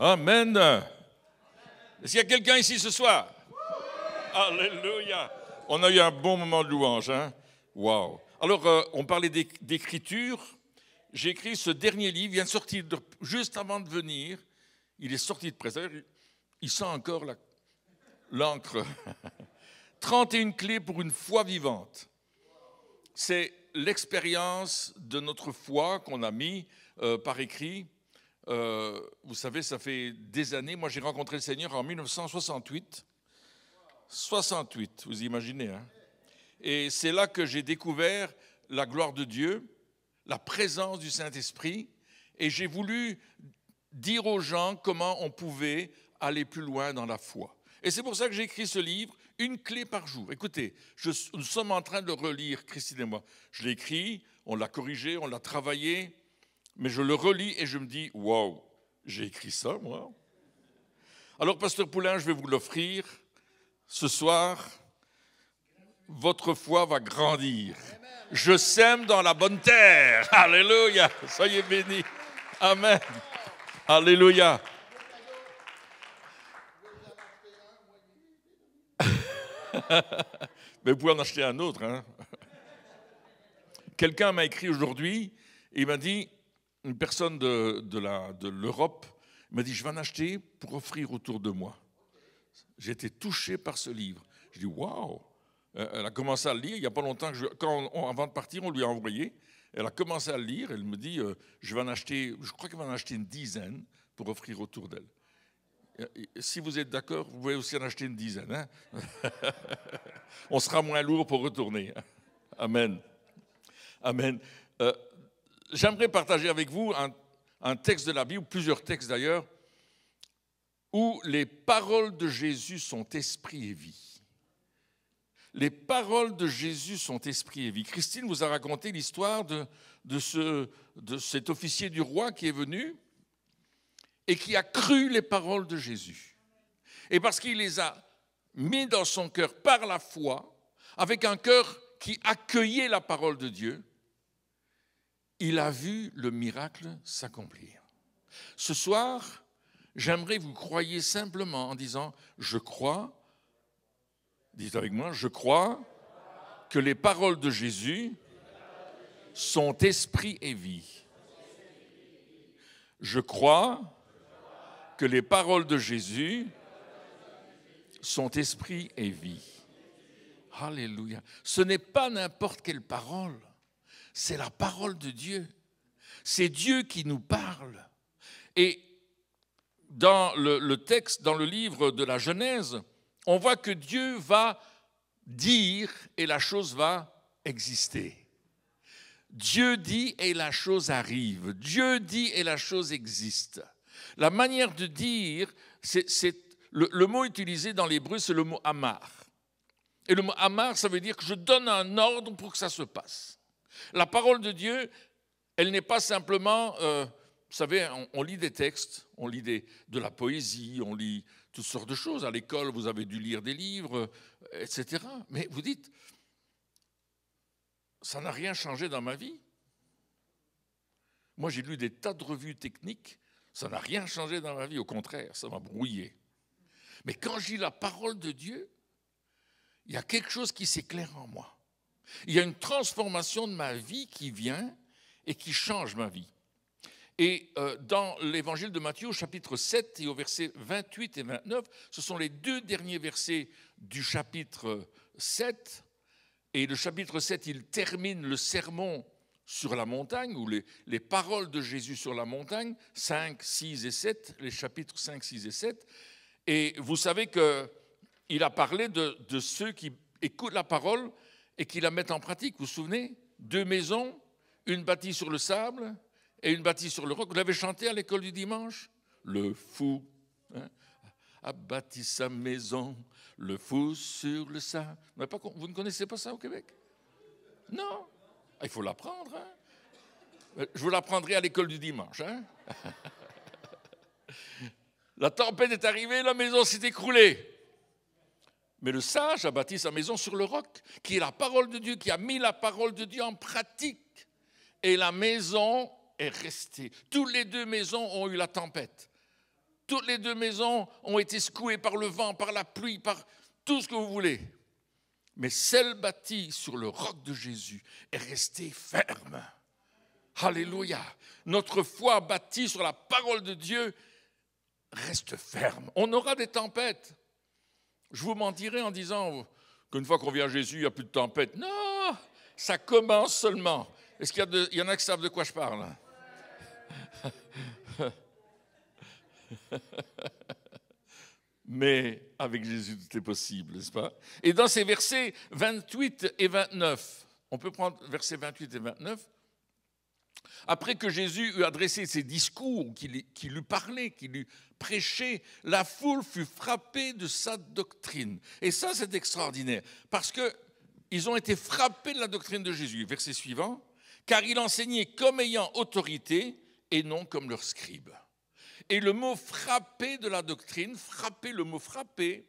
Amen. Est-ce qu'il y a quelqu'un ici ce soir? Alléluia. On a eu un bon moment de louange. Hein? Wow. Alors, on parlait d'écriture. J'ai écrit ce dernier livre, il vient de sortir juste avant de venir. Il est sorti de presse. Il sent encore l'encre. 31 clés pour une foi vivante. C'est l'expérience de notre foi qu'on a mis par écrit. Vous savez, ça fait des années. Moi, j'ai rencontré le Seigneur en 1968. 68, vous imaginez. Hein? Et c'est là que j'ai découvert la gloire de Dieu, la présence du Saint-Esprit. Et j'ai voulu dire aux gens comment on pouvait aller plus loin dans la foi. Et c'est pour ça que j'ai écrit ce livre, Une clé par jour. Écoutez, nous sommes en train de le relire, Christine et moi. Je l'ai écrit, on l'a corrigé, on l'a travaillé. Mais je le relis et je me dis, wow, j'ai écrit ça, moi. Alors, Pasteur Poulain, je vais vous l'offrir. Ce soir, votre foi va grandir. Je sème dans la bonne terre. Alléluia. Soyez bénis. Amen. Alléluia. Mais vous pouvez en acheter un autre. Hein. Quelqu'un m'a écrit aujourd'hui et il m'a dit, une personne de l'Europe m'a dit, je vais en acheter pour offrir autour de moi. J'ai été touché par ce livre. Je dis, waouh! Elle a commencé à le lire. Il n'y a pas longtemps, avant de partir, on lui a envoyé. Elle a commencé à le lire. Elle me dit, je vais en acheter, je crois qu'elle va en acheter une dizaine pour offrir autour d'elle. Si vous êtes d'accord, vous pouvez aussi en acheter une dizaine. Hein? On sera moins lourd pour retourner. Amen. Amen. J'aimerais partager avec vous un texte de la Bible, plusieurs textes d'ailleurs, où les paroles de Jésus sont esprit et vie. Les paroles de Jésus sont esprit et vie. Christine vous a raconté l'histoire de cet officier du roi qui est venu et qui a cru les paroles de Jésus. Et parce qu'il les a mis dans son cœur par la foi, avec un cœur qui accueillait la parole de Dieu, il a vu le miracle s'accomplir. Ce soir, j'aimerais que vous croyiez simplement en disant « Je crois », dites avec moi, « Je crois que les paroles de Jésus sont esprit et vie. Je crois que les paroles de Jésus sont esprit et vie. » Alléluia. Ce n'est pas n'importe quelle parole. C'est la parole de Dieu. C'est Dieu qui nous parle. Et dans le texte, dans le livre de la Genèse, on voit que Dieu va dire et la chose va exister. Dieu dit et la chose arrive. Dieu dit et la chose existe. La manière de dire, le mot utilisé dans l'hébreu, c'est le mot amar. Et le mot amar, ça veut dire que je donne un ordre pour que ça se passe. La parole de Dieu, elle n'est pas simplement, vous savez, on lit des textes, on lit de la poésie, on lit toutes sortes de choses. À l'école, vous avez dû lire des livres, etc. Mais vous dites, ça n'a rien changé dans ma vie. Moi, j'ai lu des tas de revues techniques, ça n'a rien changé dans ma vie, au contraire, ça m'a brouillé. Mais quand je lis la parole de Dieu, il y a quelque chose qui s'éclaire en moi. Il y a une transformation de ma vie qui vient et qui change ma vie. Et dans l'évangile de Matthieu, au chapitre 7 et au verset 28 et 29, ce sont les deux derniers versets du chapitre 7. Et le chapitre 7, il termine le sermon sur la montagne, ou les paroles de Jésus sur la montagne, 5, 6 et 7, les chapitres 5, 6 et 7. Et vous savez qu'il a parlé de ceux qui écoutent la parole et qui la mettent en pratique. Vous vous souvenez? 2 maisons, une bâtie sur le sable et une bâtie sur le roc. Vous l'avez chanté à l'école du dimanche? Le fou a bâti sa maison, le fou sur le sable. Vous ne connaissez pas ça au Québec? Non. Il faut l'apprendre. Hein? Je vous l'apprendrai à l'école du dimanche. Hein? La tempête est arrivée, la maison s'est écroulée. Mais le sage a bâti sa maison sur le roc, qui est la parole de Dieu, qui a mis la parole de Dieu en pratique. Et la maison est restée. Toutes les 2 maisons ont eu la tempête. toutes les 2 maisons ont été secouées par le vent, par la pluie, par tout ce que vous voulez. Mais celle bâtie sur le roc de Jésus est restée ferme. Alléluia. Notre foi bâtie sur la parole de Dieu reste ferme. On aura des tempêtes. Je vous mentirais en disant qu'une fois qu'on vient à Jésus, il n'y a plus de tempête. Non, ça commence seulement. Est-ce qu'il y en a qui savent de quoi je parle? Mais avec Jésus, tout est possible, n'est-ce pas? Et dans ces versets 28 et 29, on peut prendre versets 28 et 29, après que Jésus eut adressé ses discours, qu'il eut parlé, qu'il eut prêché, la foule fut frappée de sa doctrine. Et ça, c'est extraordinaire, parce qu'ils ont été frappés de la doctrine de Jésus. Verset suivant, car il enseignait comme ayant autorité et non comme leurs scribes. Et le mot frapper de la doctrine, frapper, le mot frapper,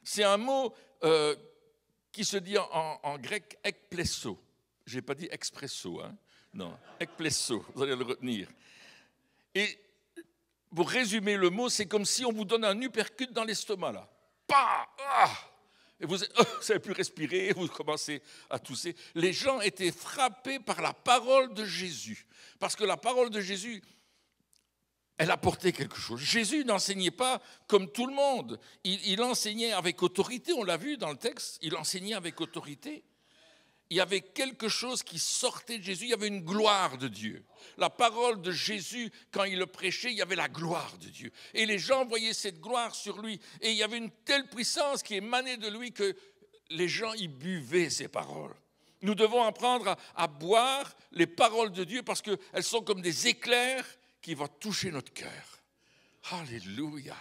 c'est un mot qui se dit en grec ekplesso. Je n'ai pas dit expresso, hein? Non, ekplesso, vous allez le retenir. Et pour résumer le mot, c'est comme si on vous donne un uppercut dans l'estomac, là. Pah! Ah! Et vous n'avez plus respirer, vous commencez à tousser. Les gens étaient frappés par la parole de Jésus, parce que la parole de Jésus, elle apportait quelque chose. Jésus n'enseignait pas comme tout le monde. Il enseignait avec autorité, on l'a vu dans le texte, il enseignait avec autorité. Il y avait quelque chose qui sortait de Jésus, il y avait une gloire de Dieu. La parole de Jésus, quand il le prêchait, il y avait la gloire de Dieu. Et les gens voyaient cette gloire sur lui. Et il y avait une telle puissance qui émanait de lui que les gens y buvaient ces paroles. Nous devons apprendre à boire les paroles de Dieu parce qu'elles sont comme des éclairs qui vont toucher notre cœur. Alléluia.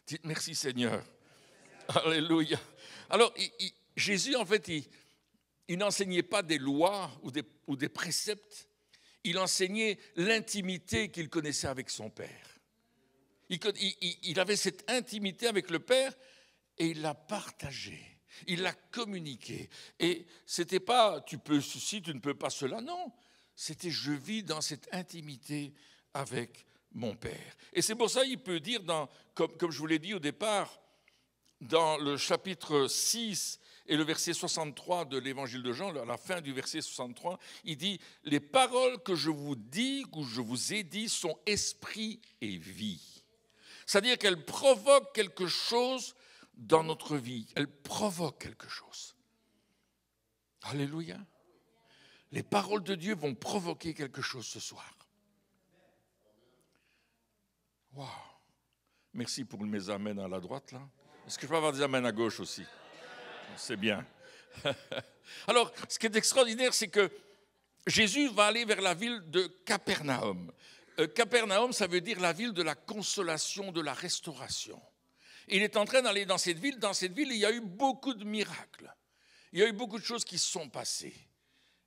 Dites merci Seigneur. Alléluia. Alors, Jésus, en fait, il n'enseignait pas des lois ou des préceptes, il enseignait l'intimité qu'il connaissait avec son Père. Il avait cette intimité avec le Père et il l'a partagée, il l'a communiquée. Et ce n'était pas tu peux ceci, tu ne peux pas cela, non. C'était je vis dans cette intimité avec mon Père. Et c'est pour ça qu'il peut dire, comme je vous l'ai dit au départ, dans le chapitre 6, et le verset 63 de l'évangile de Jean, à la fin du verset 63, il dit « Les paroles que je vous dis, ou je vous ai dit, sont esprit et vie. » C'est-à-dire qu'elles provoquent quelque chose dans notre vie. Elles provoquent quelque chose. Alléluia. Les paroles de Dieu vont provoquer quelque chose ce soir. Wow. Merci pour mes amens à la droite, là. Est-ce que je peux avoir des amens à gauche aussi? C'est bien. Alors, ce qui est extraordinaire, c'est que Jésus va aller vers la ville de Capernaum. Capernaum, ça veut dire la ville de la consolation, de la restauration. Il est en train d'aller dans cette ville. Dans cette ville, il y a eu beaucoup de miracles. Il y a eu beaucoup de choses qui se sont passées.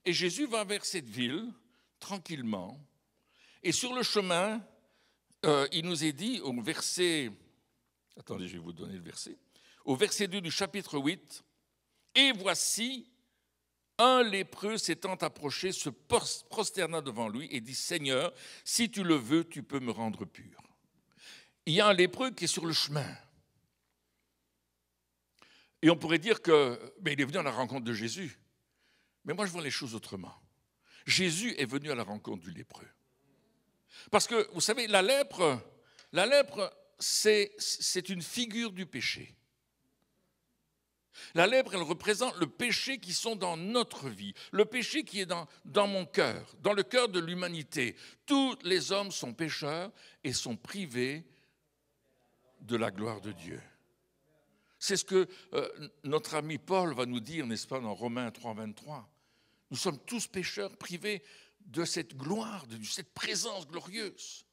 Et Jésus va vers cette ville, tranquillement. Et sur le chemin, il nous est dit au verset... Attendez, je vais vous donner le verset. Au verset 2 du chapitre 8, « Et voici, un lépreux s'étant approché, se prosterna devant lui et dit, « Seigneur, si tu le veux, tu peux me rendre pur. » Il y a un lépreux qui est sur le chemin. Et on pourrait dire qu'il est venu à la rencontre de Jésus. Mais moi, je vois les choses autrement. Jésus est venu à la rencontre du lépreux. Parce que, vous savez, la lèpre, c'est une figure du péché. La lèpre, elle représente le péché qui sont dans notre vie, le péché qui est dans mon cœur, dans le cœur de l'humanité. Tous les hommes sont pécheurs et sont privés de la gloire de Dieu. C'est ce que notre ami Paul va nous dire, n'est-ce pas, dans Romains 3, 23. Nous sommes tous pécheurs privés de cette gloire, de cette présence glorieuse.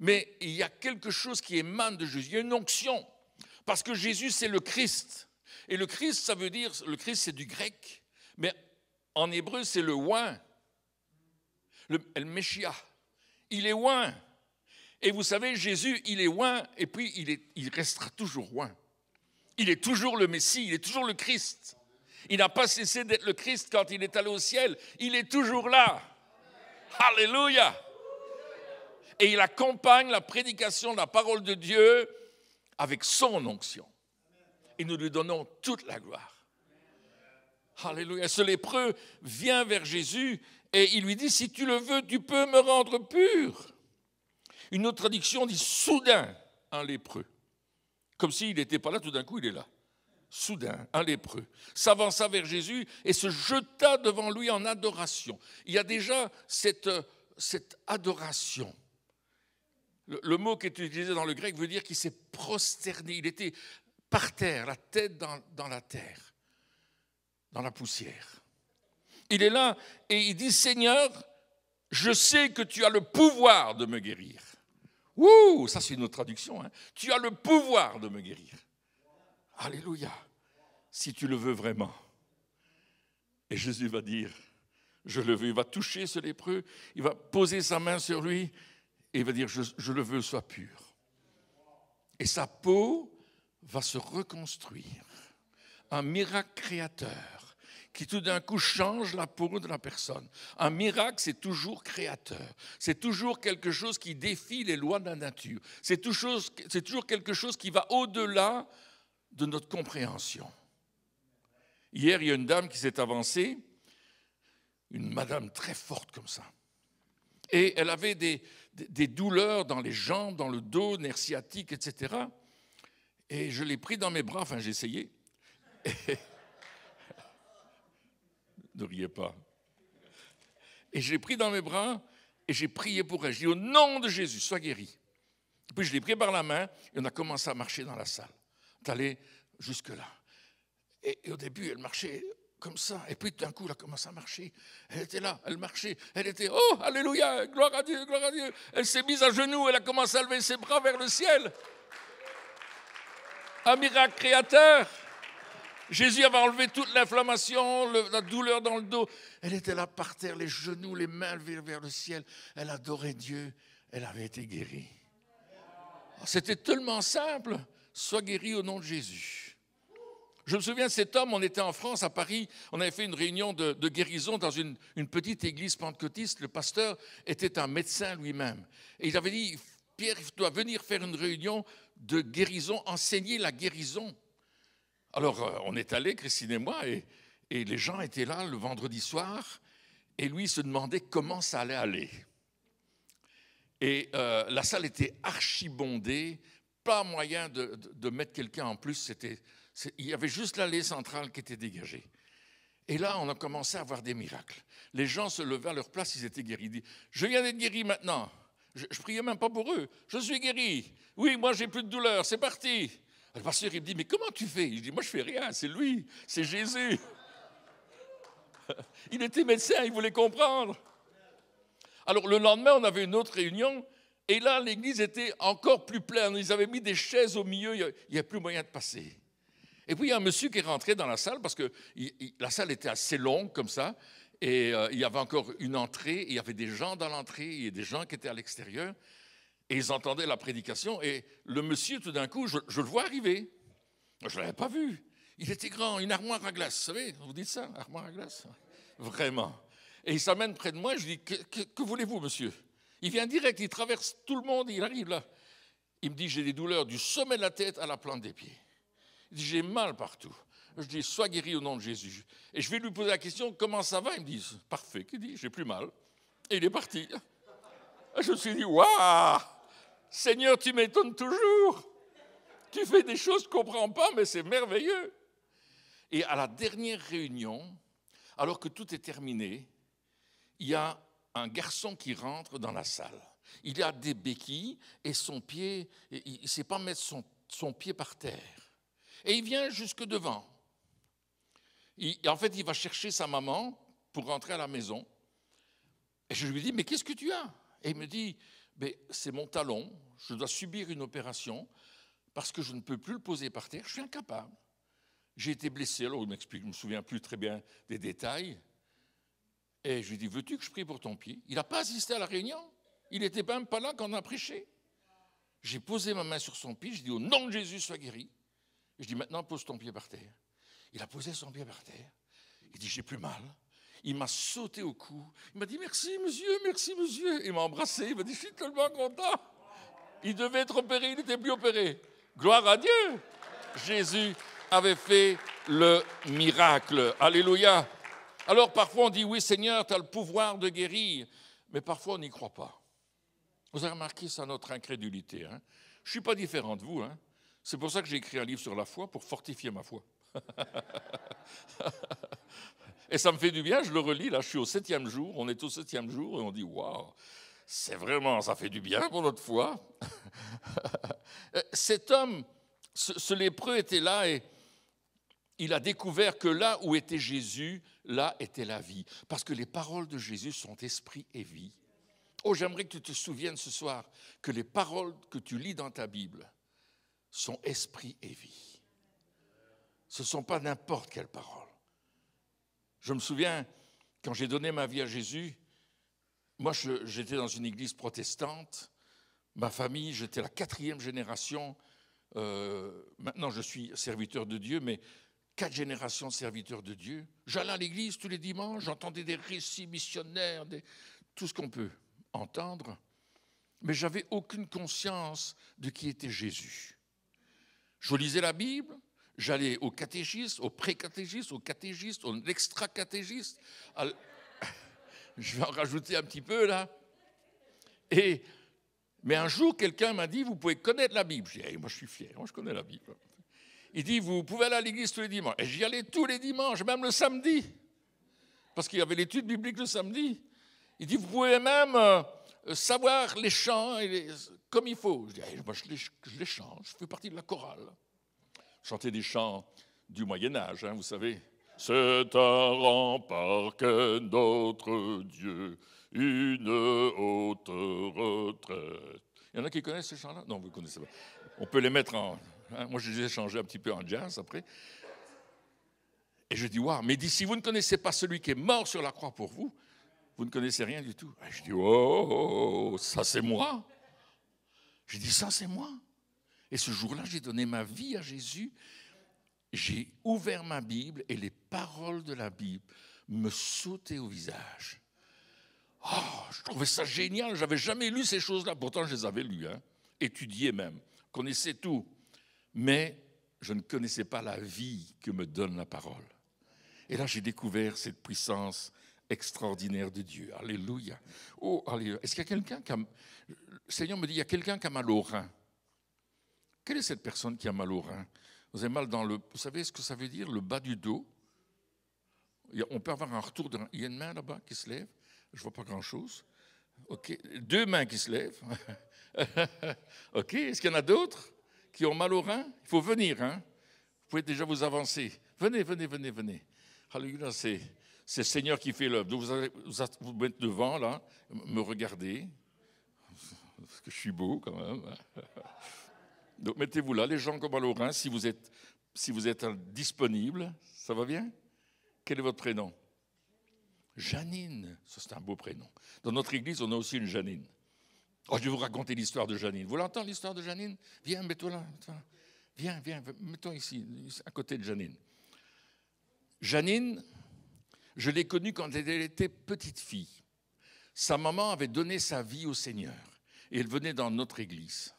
Mais il y a quelque chose qui émane de Jésus, il y a une onction, parce que Jésus, c'est le Christ. Et le Christ, ça veut dire, le Christ, c'est du grec, mais en hébreu, c'est le oint, le Meshiach. Il est oint. Et vous savez, Jésus, il est oint, et puis il restera toujours oint. Il est toujours le Messie, il est toujours le Christ. Il n'a pas cessé d'être le Christ quand il est allé au ciel. Il est toujours là. Alléluia. et il accompagne la prédication de la parole de Dieu avec son onction. Et nous lui donnons toute la gloire. Alléluia. Ce lépreux vient vers Jésus et il lui dit, si tu le veux, tu peux me rendre pur. Une autre traduction dit, soudain, un lépreux. Comme s'il n'était pas là, tout d'un coup, il est là. Soudain, un lépreux s'avança vers Jésus et se jeta devant lui en adoration. Il y a déjà cette adoration. Le mot qui est utilisé dans le grec veut dire qu'il s'est prosterné. Il était par terre, la tête dans la terre, dans la poussière. Il est là et il dit, Seigneur, je sais que tu as le pouvoir de me guérir. Ouh, ça c'est une autre traduction. Hein. Tu as le pouvoir de me guérir. Alléluia, si tu le veux vraiment. Et Jésus va dire, je le veux. Il va toucher ce lépreux, il va poser sa main sur lui et il va dire, je le veux, sois pur. Et sa peau va se reconstruire. Un miracle créateur qui tout d'un coup change la peau de la personne. Un miracle, c'est toujours créateur. C'est toujours quelque chose qui défie les lois de la nature. C'est toujours quelque chose qui va au-delà de notre compréhension. Hier, il y a une dame qui s'est avancée, une madame très forte comme ça. Et elle avait des douleurs dans les jambes, dans le dos, nerfs sciatiques, etc. Et je l'ai pris dans mes bras, enfin j'ai essayé. Ne riez pas. Et je l'ai pris dans mes bras et j'ai prié pour elle. Je dis au nom de Jésus, sois guérie. Et puis je l'ai pris par la main et on a commencé à marcher dans la salle. On est allé jusque-là. Et au début, elle marchait comme ça. Et puis d'un coup, elle a commencé à marcher. Elle était là, elle marchait. Elle était, oh, alléluia, gloire à Dieu, gloire à Dieu. Elle s'est mise à genoux, elle a commencé à lever ses bras vers le ciel. Un miracle créateur. Jésus avait enlevé toute l'inflammation, la douleur dans le dos. Elle était là par terre, les genoux, les mains levées vers le ciel. Elle adorait Dieu. Elle avait été guérie. C'était tellement simple. Sois guéri au nom de Jésus. Je me souviens de cet homme, on était en France, à Paris, on avait fait une réunion de guérison dans une petite église pentecôtiste. Le pasteur était un médecin lui-même. Et il avait dit, Pierre, tu dois venir faire une réunion de guérison, enseigner la guérison. Alors, on est allé, Christine et moi, et les gens étaient là le vendredi soir, et lui se demandait comment ça allait aller. Et la salle était archibondée, pas moyen de mettre quelqu'un en plus, il y avait juste l'allée centrale qui était dégagée. Et là, on a commencé à voir des miracles. Les gens se levaient à leur place, ils étaient guéris. Ils disaient, je viens d'être guéri maintenant. Je ne priais même pas pour eux. Je suis guéri. Oui, moi, j'ai plus de douleur. C'est parti. Le pasteur, il me dit, mais comment tu fais? Je dis, moi, je ne fais rien. C'est lui. C'est Jésus. Il était médecin. Il voulait comprendre. Alors, le lendemain, on avait une autre réunion. Et là, l'église était encore plus pleine. Ils avaient mis des chaises au milieu. Il n'y a plus moyen de passer. Et puis, il y a un monsieur qui est rentré dans la salle parce que la salle était assez longue comme ça. Et il y avait encore une entrée. Et il y avait des gens dans l'entrée. Il y a des gens qui étaient à l'extérieur. Et ils entendaient la prédication. Et le monsieur, tout d'un coup, je le vois arriver. Je ne l'avais pas vu. Il était grand, une armoire à glace. Vous savez, vous dites ça, armoire à glace? Vraiment. Et il s'amène près de moi. Je dis, que voulez-vous, monsieur? Il vient direct, il traverse tout le monde. Il arrive là. Il me dit, j'ai des douleurs du sommet de la tête à la plante des pieds. Il dit, j'ai mal partout. Je dis, sois guéri au nom de Jésus. Et je vais lui poser la question, comment ça va? Il me dit, parfait. Il dit, j'ai plus mal. Et il est parti. Je me suis dit, waouh! Seigneur, tu m'étonnes toujours. Tu fais des choses que je ne comprends pas, mais c'est merveilleux. Et à la dernière réunion, alors que tout est terminé, il y a un garçon qui rentre dans la salle. Il a des béquilles et son pied, il ne sait pas mettre son pied par terre. Et il vient jusque devant. En fait, il va chercher sa maman pour rentrer à la maison. Et je lui dis, mais qu'est-ce que tu as? Et il me dit, c'est mon talon, je dois subir une opération parce que je ne peux plus le poser par terre, je suis incapable. J'ai été blessé, alors il m'explique, je ne me souviens plus très bien des détails. Et je lui dis, veux-tu que je prie pour ton pied? Il n'a pas assisté à la réunion, il n'était même pas là quand on a prêché. J'ai posé ma main sur son pied, je dis, au nom de Jésus, sois guéri. Et je dis, maintenant, pose ton pied par terre. Il a posé son pied par terre, il dit, j'ai plus mal. Il m'a sauté au cou. Il m'a dit merci monsieur. Il m'a embrassé. Il m'a dit je suis tellement content. Il devait être opéré, il n'était plus opéré. Gloire à Dieu. Jésus avait fait le miracle. Alléluia. Alors parfois on dit oui Seigneur, tu as le pouvoir de guérir. Mais parfois on n'y croit pas. Vous avez remarqué ça, notre incrédulité. Hein? Je ne suis pas différent de vous. Hein? C'est pour ça que j'ai écrit un livre sur la foi, pour fortifier ma foi. Et ça me fait du bien, je le relis, là je suis au 7e jour, on est au 7e jour, et on dit waouh, c'est vraiment, ça fait du bien pour notre foi. Cet homme, ce lépreux était là et il a découvert que là où était Jésus, là était la vie. Parce que les paroles de Jésus sont esprit et vie. Oh, j'aimerais que tu te souviennes ce soir que les paroles que tu lis dans ta Bible sont esprit et vie. Ce ne sont pas n'importe quelles paroles. Je me souviens, quand j'ai donné ma vie à Jésus, moi j'étais dans une église protestante, ma famille, j'étais la 4e génération, maintenant je suis serviteur de Dieu, mais 4 générations de serviteurs de Dieu. J'allais à l'église tous les dimanches, j'entendais des récits missionnaires, tout ce qu'on peut entendre, mais je n'avais aucune conscience de qui était Jésus. Je lisais la Bible, j'allais au catéchisme, au pré-catéchisme, au catéchisme, au extra-catéchisme. Je vais en rajouter un petit peu là. Mais un jour, quelqu'un m'a dit, vous pouvez connaître la Bible. J'ai dit, hey, moi je suis fier, moi je connais la Bible. Il dit, vous pouvez aller à l'église tous les dimanches. Et j'y allais tous les dimanches, même le samedi. Parce qu'il y avait l'étude biblique le samedi. Il dit, vous pouvez même savoir les chants comme il faut. Je dis, hey, moi je les chante, je fais partie de la chorale. Chanter des chants du Moyen-Âge, hein, vous savez. C'est un rempart que notre Dieu, une haute retraite. Il y en a qui connaissent ces chants-là? Non, vous ne connaissez pas. On peut les mettre en... Hein, moi, je les ai changés un petit peu en jazz après. Et je dis, waouh, mais il dit, si vous ne connaissez pas celui qui est mort sur la croix pour vous, vous ne connaissez rien du tout. Et je dis, oh, ça c'est moi. Je dis, ça c'est moi. Et ce jour-là, j'ai donné ma vie à Jésus. J'ai ouvert ma Bible et les paroles de la Bible me sautaient au visage. Oh, je trouvais ça génial. Je n'avais jamais lu ces choses-là. Pourtant, je les avais lues, hein, étudiées même, connaissais tout. Mais je ne connaissais pas la vie que me donne la parole. Et là, j'ai découvert cette puissance extraordinaire de Dieu. Alléluia. Oh, alléluia. Est-ce qu'il y a quelqu'un qui a... Le Seigneur me dit, il y a quelqu'un qui a mal au rein. Quelle est cette personne qui a mal au rein? Vous avez mal dans le... Vous savez ce que ça veut dire, le bas du dos? On peut avoir un retour de... Il y a une main là-bas qui se lève. Je ne vois pas grand-chose. OK. 2 mains qui se lèvent. OK. Est-ce qu'il y en a d'autres qui ont mal au rein? Il faut venir. Hein? Vous pouvez déjà vous avancer. Venez. Alléluia, c'est le Seigneur qui fait l'œuvre. Donc vous mettez devant, là, me regarder. Parce que je suis beau quand même. Donc mettez-vous là, les gens qui ont mal au rein, si vous êtes disponible. Ça va bien? Quel est votre prénom? Janine. Ça, c'est un beau prénom. Dans notre église, on a aussi une Janine. Oh, je vais vous raconter l'histoire de Janine. Vous l'entendez, l'histoire de Janine? Viens, mets-toi là. Viens, mets-toi ici, à côté de Janine. Janine, je l'ai connue quand elle était petite fille. Sa maman avait donné sa vie au Seigneur. Et elle venait dans notre église,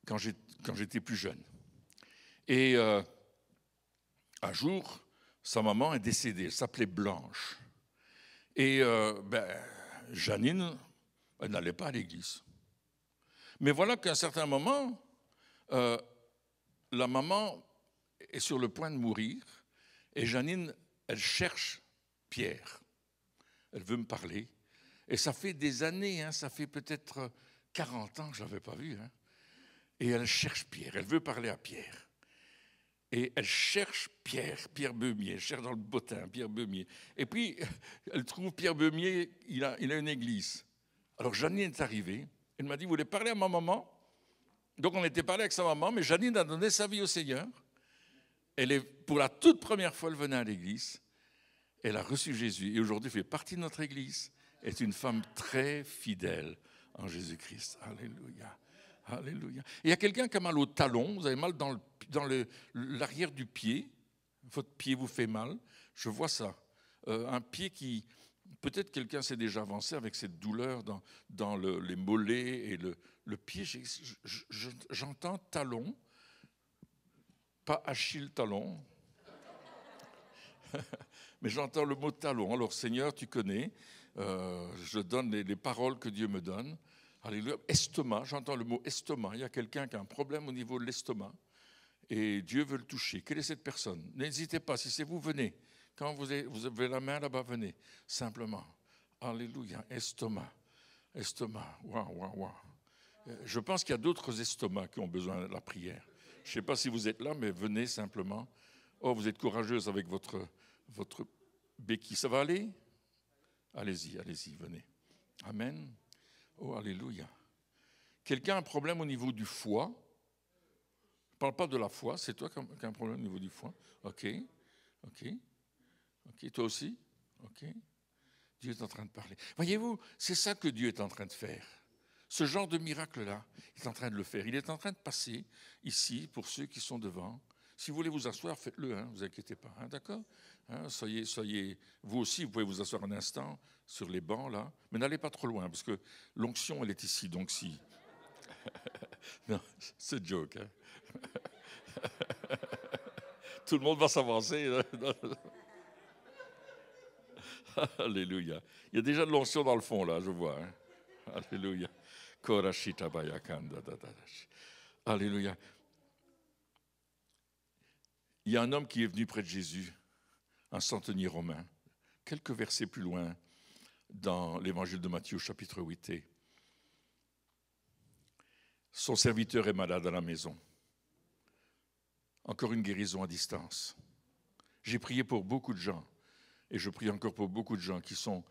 quand j'étais plus jeune. Et un jour, sa maman est décédée. Elle s'appelait Blanche. Et Janine, elle n'allait pas à l'église. Mais voilà qu'à un certain moment, la maman est sur le point de mourir. Et Janine, elle cherche Pierre. Elle veut me parler. Et ça fait des années, hein, ça fait peut-être 40 ans que je ne l'avais pas vu. Hein. Et elle cherche Pierre. Elle veut parler à Pierre. Et elle cherche Pierre Beumier. Elle cherche dans le bottin, Pierre Beumier. Et puis, elle trouve Pierre Beumier, il a une église. Alors, Janine est arrivée. Elle m'a dit, vous voulez parler à ma maman? Donc, on était parlé avec sa maman, mais Janine a donné sa vie au Seigneur. Pour la toute première fois, elle venait à l'église. Elle a reçu Jésus. Et aujourd'hui, elle fait partie de notre église. Elle est une femme très fidèle en Jésus-Christ. Alléluia. Alléluia. Il y a quelqu'un qui a mal au talon. Vous avez mal dans l'arrière du pied. Votre pied vous fait mal. Je vois ça. un pied qui... Peut-être quelqu'un s'est déjà avancé avec cette douleur dans les mollets et le pied. J'entends talon, pas Achille talon, mais j'entends le mot talon. Alors Seigneur, tu connais, je donne les paroles que Dieu me donne. Alléluia. Estomac, j'entends le mot estomac. Il y a quelqu'un qui a un problème au niveau de l'estomac et Dieu veut le toucher. Quelle est cette personne? N'hésitez pas, si c'est vous, venez. Quand vous avez la main là-bas, venez, simplement. Alléluia, estomac, estomac, waouh. Je pense qu'il y a d'autres estomacs qui ont besoin de la prière. Je ne sais pas si vous êtes là, mais venez simplement. Oh, vous êtes courageuse avec votre béquille. Ça va aller? Allez-y, venez. Amen. Oh, alléluia. Quelqu'un a un problème au niveau du foie? Je ne parle pas de la foi, c'est toi qui as un problème au niveau du foie? Ok, toi aussi? Ok. Dieu est en train de parler. Voyez-vous, c'est ça que Dieu est en train de faire. Ce genre de miracle-là, il est en train de le faire. Il est en train de passer ici, pour ceux qui sont devant. Si vous voulez vous asseoir, faites-le, ne vous inquiétez pas, d'accord? Soyez, vous aussi, vous pouvez vous asseoir un instant sur les bancs, là, mais n'allez pas trop loin, parce que l'onction, elle est ici, donc si... Non, c'est joke, hein? Tout le monde va s'avancer. Alléluia. Il y a déjà de l'onction dans le fond, là, je vois. Hein? Alléluia. Alléluia. Il y a un homme qui est venu près de Jésus, un centenier romain, quelques versets plus loin, dans l'évangile de Matthieu, chapitre 8. Son serviteur est malade à la maison. Encore une guérison à distance. J'ai prié pour beaucoup de gens, et je prie encore pour beaucoup de gens qui sont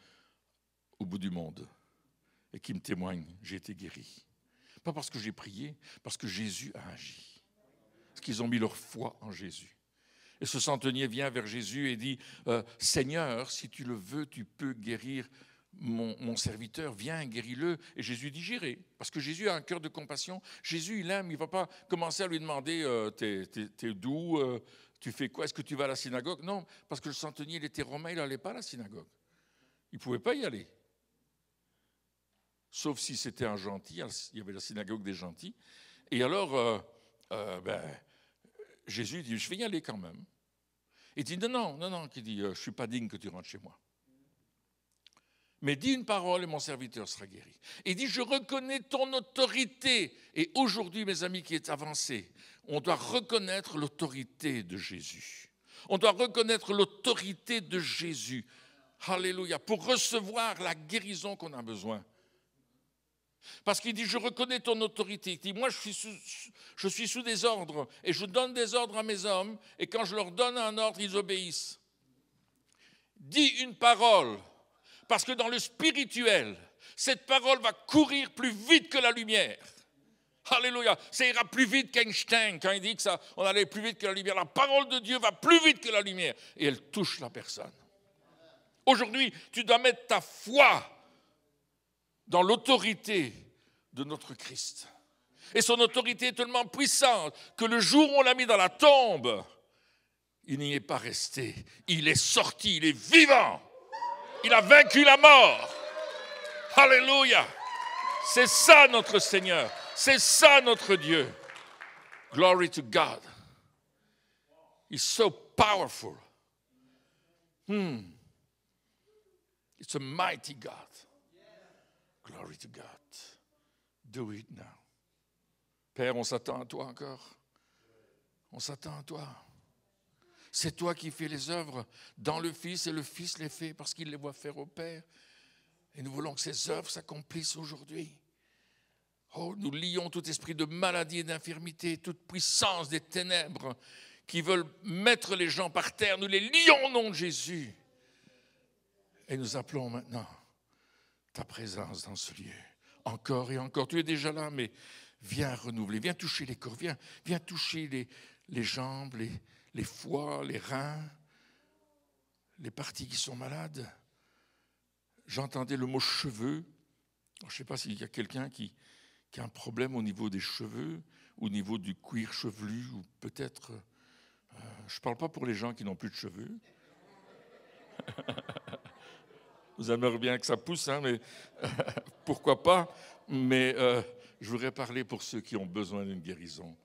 au bout du monde et qui me témoignent, j'ai été guéri. Pas parce que j'ai prié, parce que Jésus a agi. Parce qu'ils ont mis leur foi en Jésus. Et ce centenier vient vers Jésus et dit, Seigneur, si tu le veux, tu peux guérir mon serviteur, viens, guéris-le. Et Jésus dit, j'irai. Parce que Jésus a un cœur de compassion. Jésus, il aime, il ne va pas commencer à lui demander, t'es d'où, tu fais quoi, est-ce que tu vas à la synagogue? Non, parce que le centenier, il était romain, il n'allait pas à la synagogue. Il ne pouvait pas y aller. Sauf si c'était un gentil, il y avait la synagogue des gentils. Et alors, Jésus dit, je vais y aller quand même. Il dit, non, il dit, je ne suis pas digne que tu rentres chez moi. Mais dis une parole et mon serviteur sera guéri. Il dit, je reconnais ton autorité. Et aujourd'hui, mes amis, qui est avancé, on doit reconnaître l'autorité de Jésus. On doit reconnaître l'autorité de Jésus. Alléluia. Pour recevoir la guérison qu'on a besoin. Parce qu'il dit, je reconnais ton autorité. Il dit, moi, je suis sous des ordres et je donne des ordres à mes hommes et quand je leur donne un ordre, ils obéissent. Dis une parole, parce que dans le spirituel, cette parole va courir plus vite que la lumière. Alléluia. Ça ira plus vite qu'Einstein quand il dit que ça, on allait plus vite que la lumière. La parole de Dieu va plus vite que la lumière et elle touche la personne. Aujourd'hui, tu dois mettre ta foi dans l'autorité de notre Christ. Et son autorité est tellement puissante que le jour où on l'a mis dans la tombe, il n'y est pas resté. Il est sorti, il est vivant. Il a vaincu la mort. Alléluia. C'est ça notre Seigneur. C'est ça notre Dieu. Glory to God. He's so powerful. It's a mighty God. Glory to God. Do it now. Père, on s'attend à toi encore. On s'attend à toi. C'est toi qui fais les œuvres dans le Fils et le Fils les fait parce qu'il les voit faire au Père. Et nous voulons que ces œuvres s'accomplissent aujourd'hui. Oh, nous lions tout esprit de maladie et d'infirmité, toute puissance des ténèbres qui veulent mettre les gens par terre. Nous les lions au nom de Jésus. Et nous appelons maintenant ta présence dans ce lieu. Encore et encore. Tu es déjà là, mais viens renouveler, viens toucher les corps, viens toucher les jambes, les foies, les reins, les parties qui sont malades. J'entendais le mot cheveux. Je ne sais pas s'il y a quelqu'un qui a un problème au niveau des cheveux, au niveau du cuir chevelu, ou peut-être... je ne parle pas pour les gens qui n'ont plus de cheveux. Vous aimeriez bien que ça pousse, hein, mais pourquoi pas. Mais je voudrais parler pour ceux qui ont besoin d'une guérison.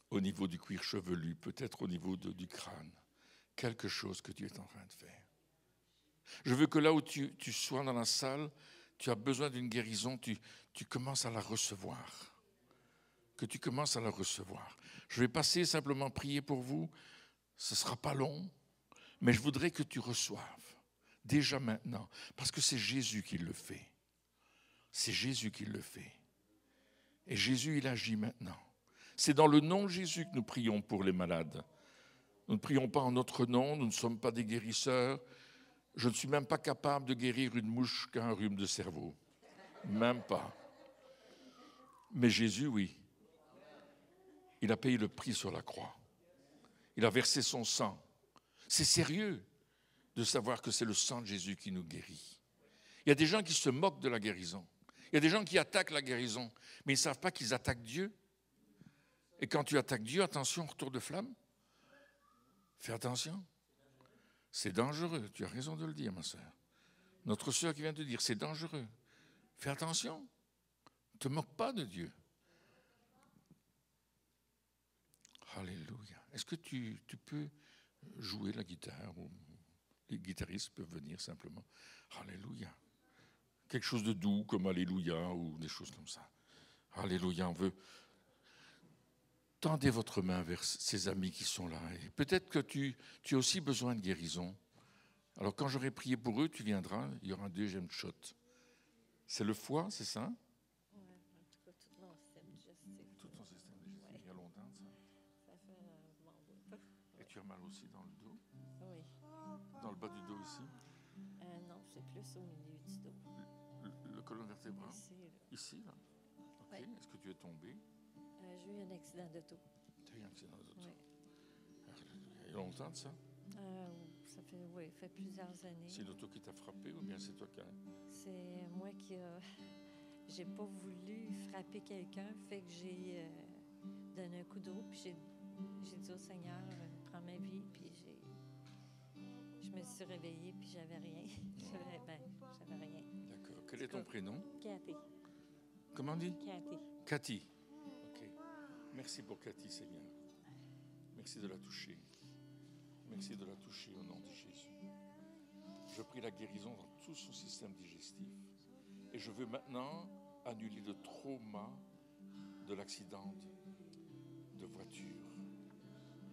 Au niveau du cuir chevelu, peut-être au niveau du crâne. Quelque chose que Dieu est en train de faire. Je veux que là où tu sois dans la salle, tu as besoin d'une guérison, tu commences à la recevoir. Que tu commences à la recevoir. Je vais passer simplement prier pour vous. Ce ne sera pas long, mais je voudrais que tu reçoives. Déjà maintenant, parce que c'est Jésus qui le fait. C'est Jésus qui le fait. Et Jésus, il agit maintenant. C'est dans le nom de Jésus que nous prions pour les malades. Nous ne prions pas en notre nom, nous ne sommes pas des guérisseurs. Je ne suis même pas capable de guérir une mouche qu'un rhume de cerveau. Même pas. Mais Jésus, oui. Il a payé le prix sur la croix. Il a versé son sang. C'est sérieux de savoir que c'est le sang de Jésus qui nous guérit. Il y a des gens qui se moquent de la guérison. Il y a des gens qui attaquent la guérison, mais ils ne savent pas qu'ils attaquent Dieu. Et quand tu attaques Dieu, attention, retour de flamme. Fais attention. C'est dangereux. Tu as raison de le dire, ma sœur. Notre sœur qui vient de dire, c'est dangereux. Fais attention. Ne te moque pas de Dieu. Alléluia. Est-ce que tu peux jouer la guitare ou les guitaristes peuvent venir simplement. Alléluia. Quelque chose de doux comme Alléluia ou des choses comme ça. Alléluia, on veut. Tendez votre main vers ces amis qui sont là. Et peut-être que tu as aussi besoin de guérison. Alors quand j'aurai prié pour eux, tu viendras, il y aura un deuxième shot. C'est le foie, c'est ça? Oui, en tout cas, tout mon système digestif. Tout ton système digestif, il y a longtemps ça? Ça fait un bon bout. Et tu as mal aussi dans le dos? Oui. Dans le bas du dos ici? Non, c'est plus au milieu du dos. Le colonne vertébrale? Ici, là. Ici, là? Ok. Oui. Est-ce que tu es tombé? J'ai eu un accident d'auto. Tu as eu un accident d'auto? Oui. Il y a longtemps de ça? Ça fait plusieurs années. C'est l'auto qui t'a frappé ou bien c'est toi qui as... C'est moi qui j'ai pas voulu frapper quelqu'un, fait que j'ai donné un coup de roue, puis j'ai dit au Seigneur, prends ma vie, puis je me suis réveillée, puis j'avais rien. J'avais rien. D'accord. Quel est ton prénom? Cathy. Comment on dit? Cathy. Cathy. Ok. Merci pour Cathy, Seigneur. Merci de la toucher. Merci de la toucher au nom de Jésus. Je prie la guérison dans tout son système digestif. Et je veux maintenant annuler le trauma de l'accident de voiture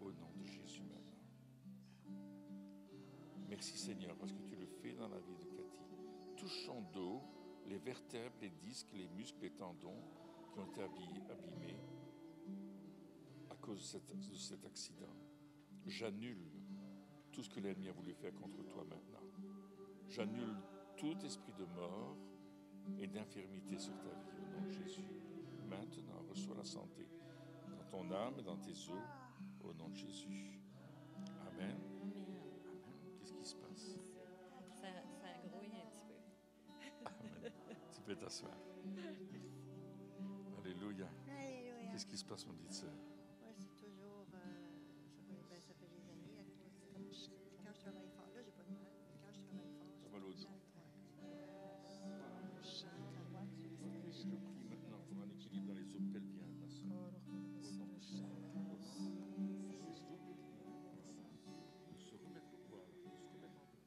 au nom de Jésus maintenant. Merci Seigneur parce que tu le fais dans la vie de Cathy. Touche son dos, les vertèbres, les disques, les muscles, les tendons qui ont été abîmés à cause de cet accident. J'annule tout ce que l'ennemi a voulu faire contre toi maintenant. J'annule tout esprit de mort et d'infirmité sur ta vie au nom de Jésus. Maintenant, reçois la santé dans ton âme et dans tes os au nom de Jésus. Amen. Amen. Qu'est-ce qui se passe? Ça grouille un petit peu. Amen. Tu peux t'asseoir. Alléluia. Alléluia. Qu'est-ce qui se passe, mon dit sœur? Moi, c'est toujours. Ça fait des années. Quand je travaille fort, là, j'ai pas de mal. Quand je travaille fort. T'as mal au dos. Je chante la voix du Je prie maintenant pour un équilibre dans les os pelviens, ma soeur. Au nom de Jésus. Se remettre au poids, se remettre en place.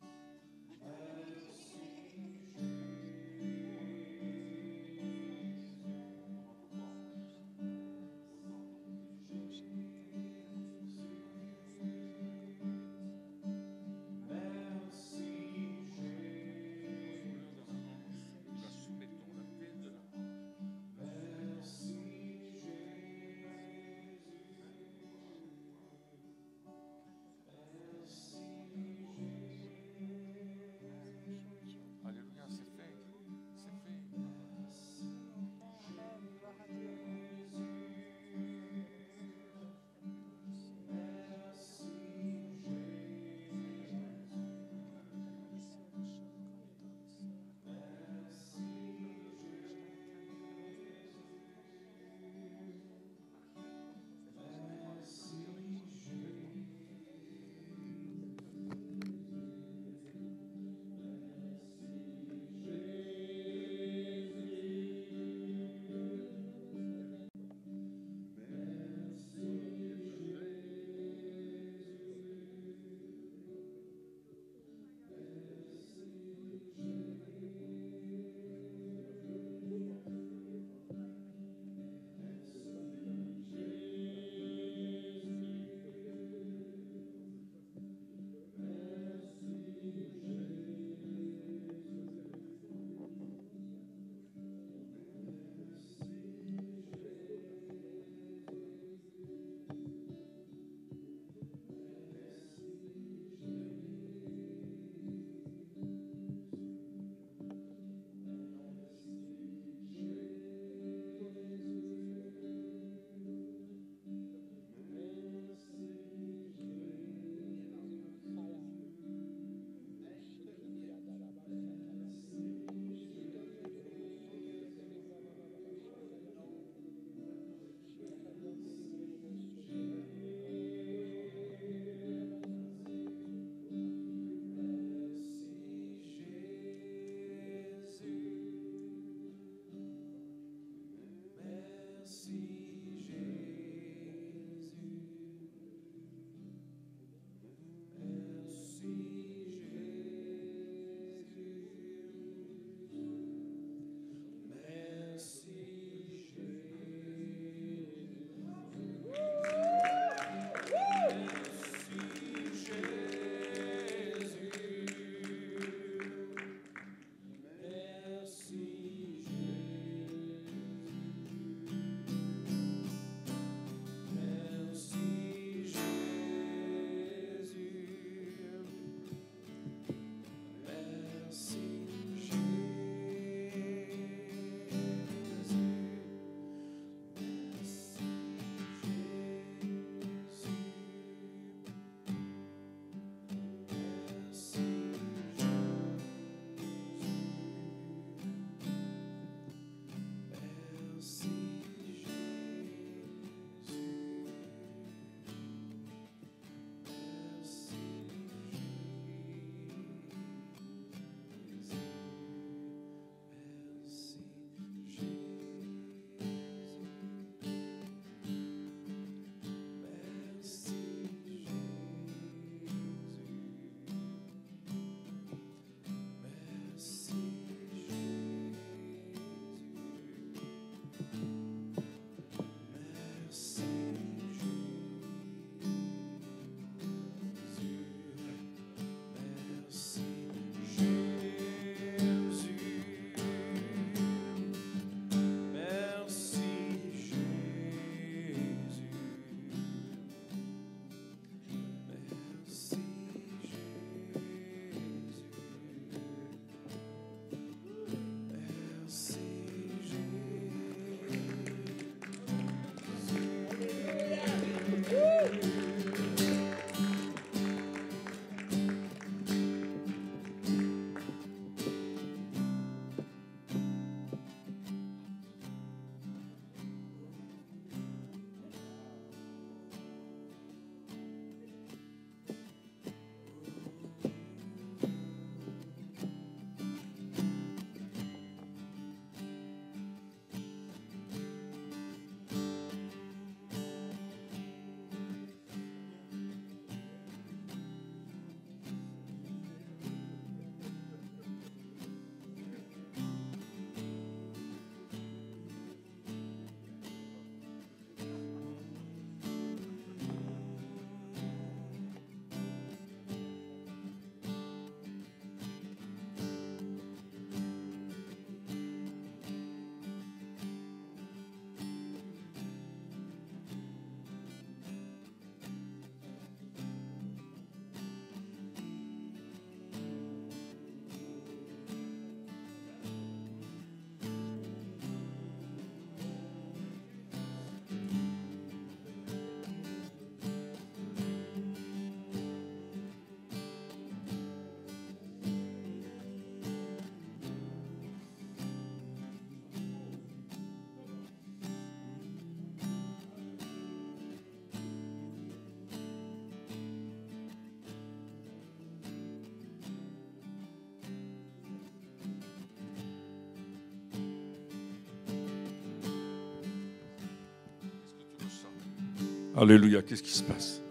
Alléluia. Qu'est-ce qui se passe?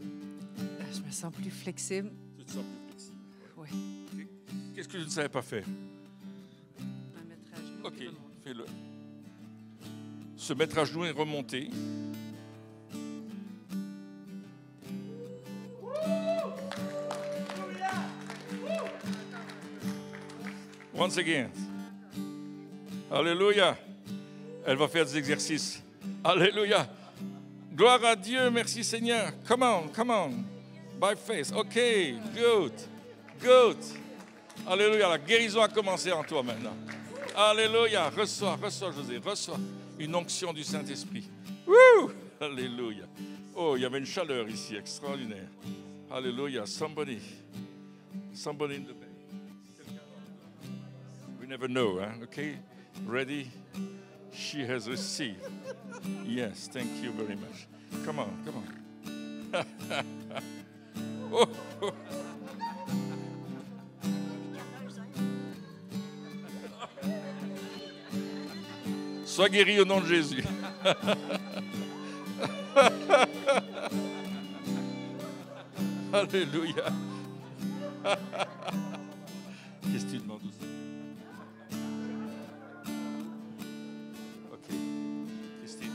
Je me sens plus flexible. Tu te sens plus flexible. Oui. Qu'est-ce que je ne savais pas faire? Me mettre à genoux. Ok, puis remonter. fais-le. Se mettre à genoux et remonter. Once again. Alléluia. Elle va faire des exercices. Alléluia. Gloire à Dieu. Merci Seigneur. Come on, come on. By faith. OK. Good. Good. Alléluia. La guérison a commencé en toi maintenant. Alléluia. Reçois, José. Reçois une onction du Saint-Esprit. Woo! Alléluia. Oh, il y avait une chaleur ici extraordinaire. Alléluia. Somebody in the back. We never know, hein? Okay? Ready? She has received. Yes, thank you very much. Come on, come on. Oh, oh. Sois guéri au nom de Jésus. Alléluia. Qu'est-ce que tu demandes aussi? Ok. Christine.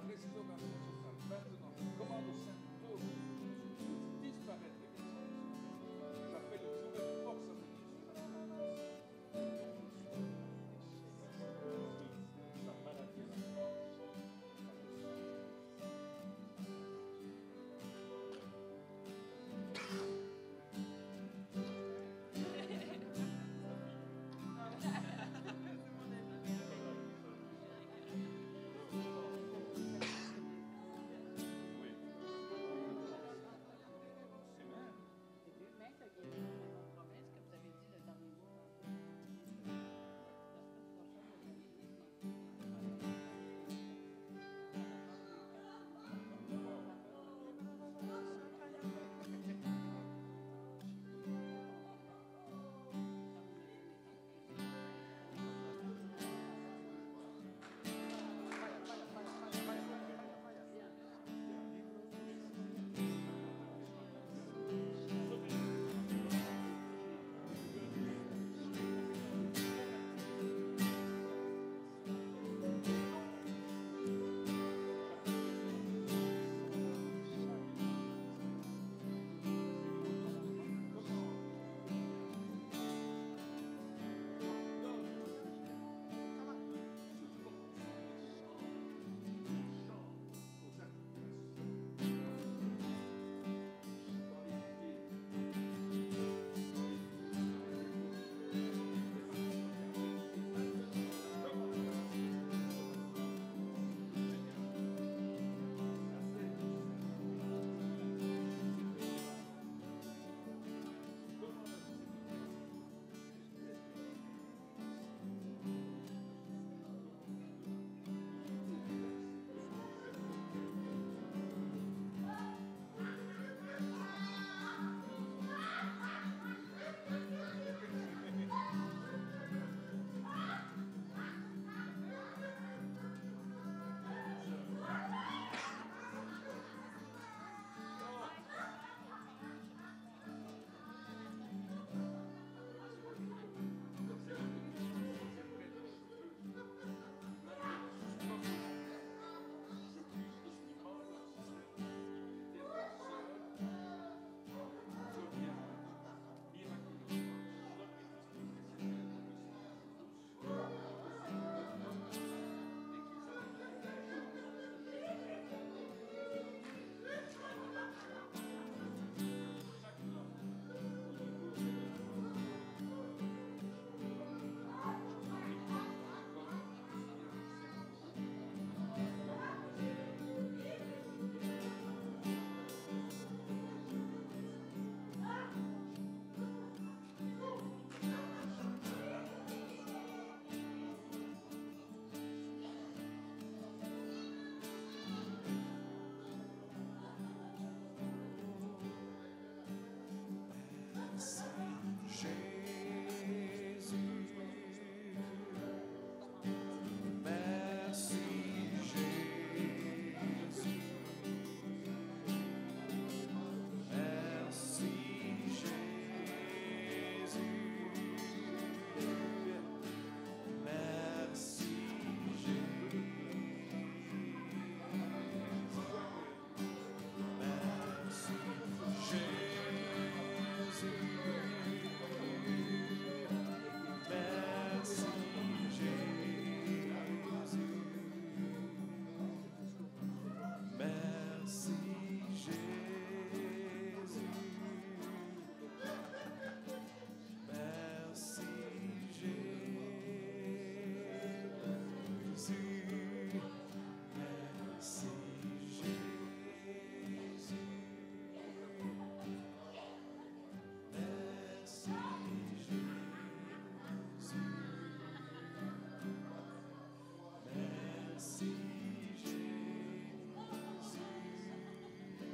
résister au marché social. Maintenant, je commande au Saint-Paul de disparaître les mensonges. J'appelle une nouvelle force à venir sur la maladie à la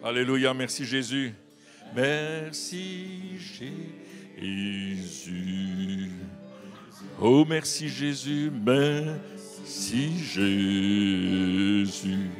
Alléluia, merci Jésus. Merci Jésus. Oh, merci Jésus, merci Jésus.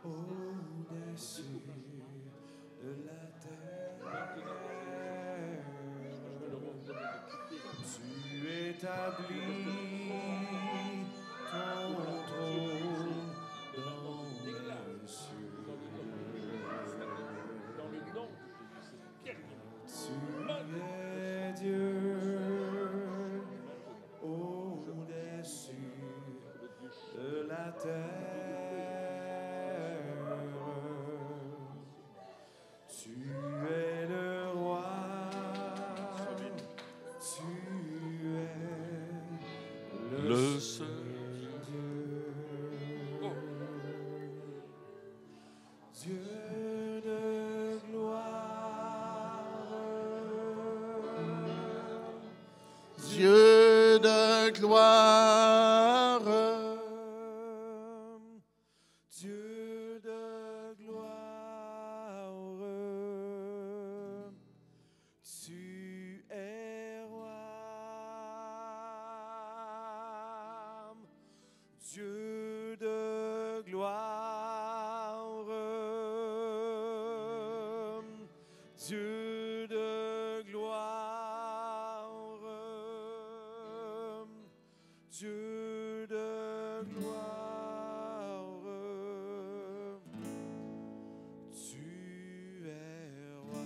Au-dessus de la terre, tu établis ton trône dans les cieux. Tu es Dieu au-dessus de la terre. Tu es le roi, tu es le seul Dieu. Dieu de gloire, Dieu de gloire, Dieu de gloire, tu es roi. Dieu de gloire, Dieu de gloire, Dieu de gloire, tu es roi.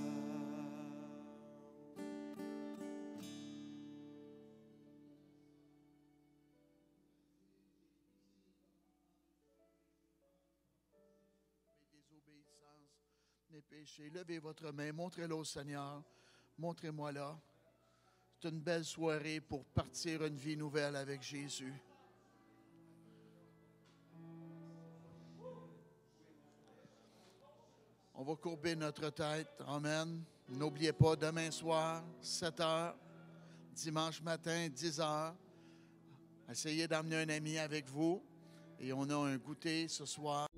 Désobéissance, mes péchés. Levez votre main, montrez-le au Seigneur. Montrez-moi là. C'est une belle soirée pour partir une vie nouvelle avec Jésus. On va courber notre tête. Amen. N'oubliez pas, demain soir, 7 heures, dimanche matin, 10 heures. Essayez d'emmener un ami avec vous. Et on a un goûter ce soir.